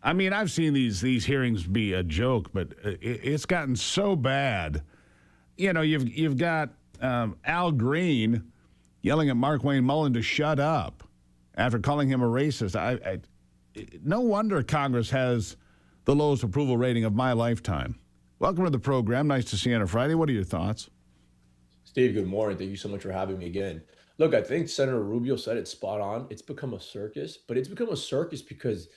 I mean, I've seen these hearings be a joke, but it's gotten so bad. You know, you've got Al Green yelling at Mark Wayne Mullen to shut up after calling him a racist. No wonder Congress has the lowest approval rating of my lifetime. Welcome to the program. Nice to see you on a Friday. What are your thoughts? Steve, good morning. Thank you so much for having me again. Look, I think Senator Rubio said it spot on. It's become a circus, but it's become a circus because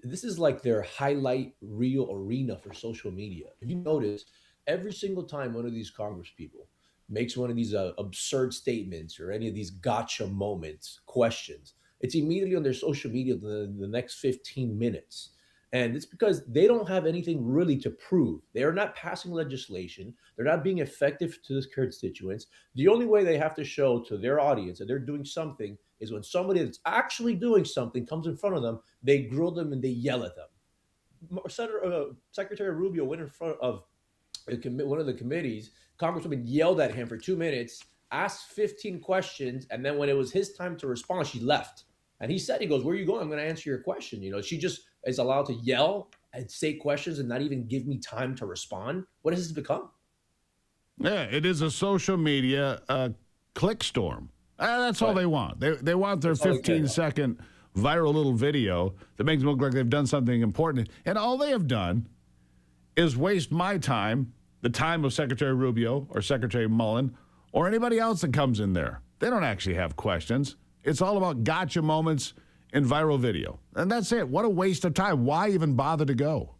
this is like their highlight reel arena for social media. If you notice, every single time one of these Congress people makes one of these absurd statements or any of these gotcha moments, questions, it's immediately on their social media the next 15 minutes. And it's because they don't have anything really to prove. They are not passing legislation. They're not being effective to their constituents. The only way they have to show to their audience that they're doing something is when somebody that's actually doing something comes in front of them, they grill them and they yell at them. Secretary Rubio went in front of one of the committees. Congresswoman yelled at him for 2 minutes, asked 15 questions, and then when it was his time to respond, she left. And he said, he goes, "Where are you going? I'm going to answer your question." You know, she just is allowed to yell and say questions and not even give me time to respond. What has this become? Yeah, it is a social media click storm. That's all they want. They want their 15-second viral little video that makes them look like they've done something important. And all they have done is waste my time, the time of Secretary Rubio or Secretary Mullen or anybody else that comes in there. They don't actually have questions. It's all about gotcha moments in viral video. And that's it. What a waste of time. Why even bother to go?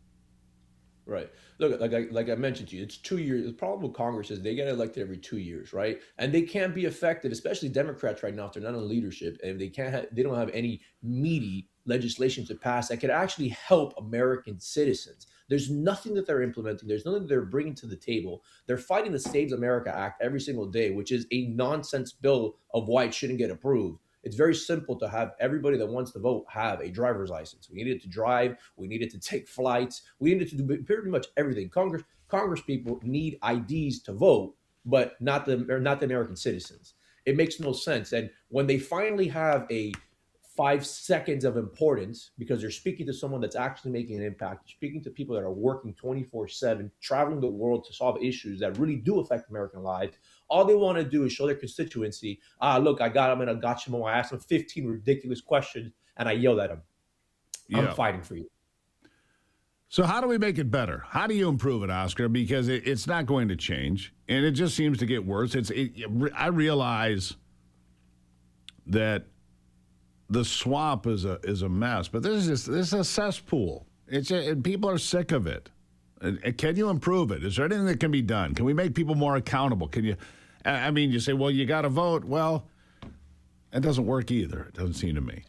Right. Look, like I mentioned to you, it's 2 years. The problem with Congress is they get elected every 2 years, right? And they can't be effective, especially Democrats right now if they're not in leadership and they don't have any meaty legislation to pass that could actually help American citizens. There's nothing that they're implementing. There's nothing that they're bringing to the table. They're fighting the Saves America Act every single day, which is a nonsense bill of why it shouldn't get approved. It's very simple to have everybody that wants to vote have a driver's license. We needed to drive. We needed to take flights. We needed to do pretty much everything. Congress people need IDs to vote, but not the American citizens. It makes no sense. And when they finally have a 5 seconds of importance because you're speaking to someone that's actually making an impact, you're speaking to people that are working 24/7, traveling the world to solve issues that really do affect American lives. All they want to do is show their constituency, look, I got him in a gotcha moment. I asked him 15 ridiculous questions and I yelled at him. Yeah. I'm fighting for you. So how do we make it better? How do you improve it, Oscar? Because it's not going to change, and it just seems to get worse. I realize that the swamp is a mess, but this is a cesspool. And people are sick of it. Can you improve it? Is there anything that can be done? Can we make people more accountable? Can you? I mean, you say, well, you got to vote. Well, it doesn't work either. It doesn't seem to me.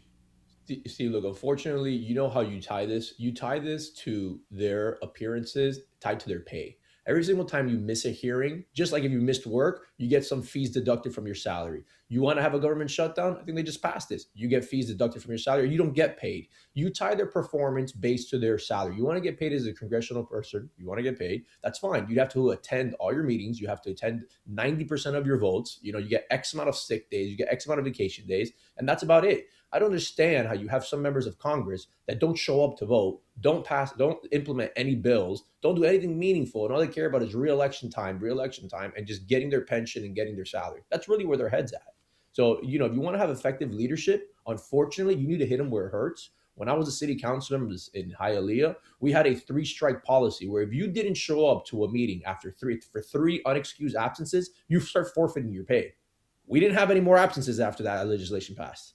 Steve, look, unfortunately, you know how you tie this? You tie this to their appearances, tied to their pay. Every single time you miss a hearing, just like if you missed work, you get some fees deducted from your salary. You want to have a government shutdown? I think they just passed this. You get fees deducted from your salary. You don't get paid. You tie their performance based to their salary. You want to get paid as a congressional person. You want to get paid. That's fine. You have to attend all your meetings. You have to attend 90% of your votes. You know, you get X amount of sick days. You get X amount of vacation days. And that's about it. I don't understand how you have some members of Congress that don't show up to vote, don't implement any bills, don't do anything meaningful, and all they care about is re-election time, and just getting their pension and getting their salary. That's really where their head's at. So, you know, if you want to have effective leadership, unfortunately, you need to hit them where it hurts. When I was a city councilor in Hialeah, we had a 3-strike policy where if you didn't show up to a meeting for three unexcused absences, you start forfeiting your pay. We didn't have any more absences after that legislation passed.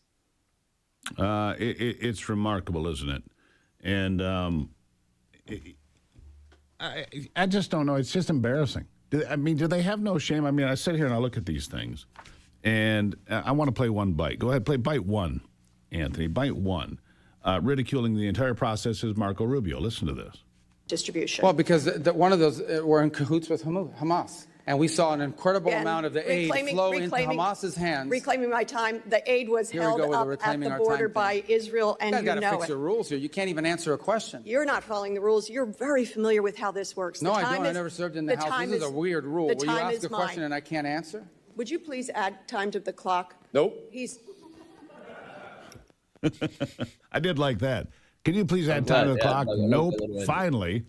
It's remarkable, isn't it? And I just don't know. It's just embarrassing. Do they have no shame? I mean, I sit here and I look at these things, and I want to play one bite. Go ahead, play bite one, Anthony. Bite one. Ridiculing the entire process is Marco Rubio. Listen to this. Distribution. Well, because one of those were in cahoots with Hamas. And we saw an incredible amount of the aid flow into Hamas's hands. Reclaiming my time. The aid was held up at the border by Israel, and you know it. You've got to fix your rules here. You can't even answer a question. You're not following the rules. You're very familiar with how this works. No, I don't. I never served in the House. This is a weird rule. Will you ask a question and I can't answer? Would you please add time to the clock? Nope. I did like that. Can you please add time to the clock? I like Nope. that little ending. Finally,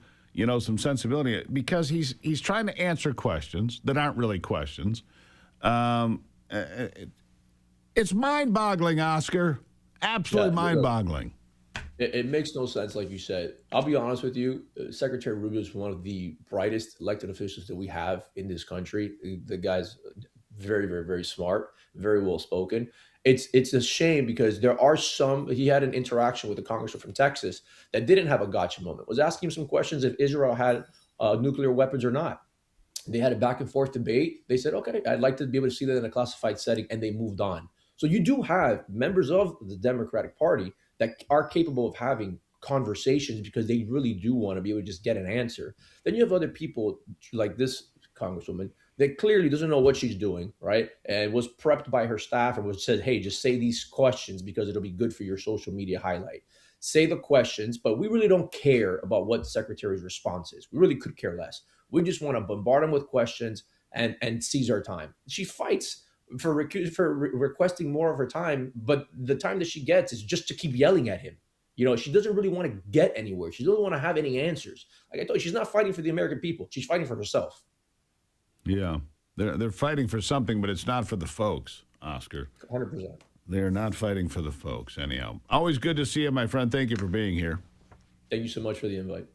some sensibility, because he's trying to answer questions that aren't really questions. It's mind-boggling, Oscar. Absolutely mind-boggling. It makes no sense, like you said. I'll be honest with you. Secretary Rubio is one of the brightest elected officials that we have in this country. The guy's very, very, very smart, very well spoken. It's a shame because he had an interaction with a congressman from Texas that didn't have a gotcha moment, was asking him some questions if Israel had nuclear weapons or not. They had a back and forth debate. They said, okay, I'd like to be able to see that in a classified setting, and they moved on. So you do have members of the Democratic Party that are capable of having conversations because they really do want to be able to just get an answer. Then you have other people like this congresswoman that clearly doesn't know what she's doing, right? And was prepped by her staff and was said, hey, just say these questions because it'll be good for your social media highlight. Say the questions, but we really don't care about what the secretary's response is. We really could care less. We just want to bombard him with questions and seize our time. She fights for requesting more of her time, but the time that she gets is just to keep yelling at him. She doesn't really want to get anywhere. She doesn't want to have any answers. Like I told you, she's not fighting for the American people. She's fighting for herself. Yeah, they're fighting for something, but it's not for the folks, Oscar. 100%. They're not fighting for the folks, anyhow. Always good to see you, my friend. Thank you for being here. Thank you so much for the invite.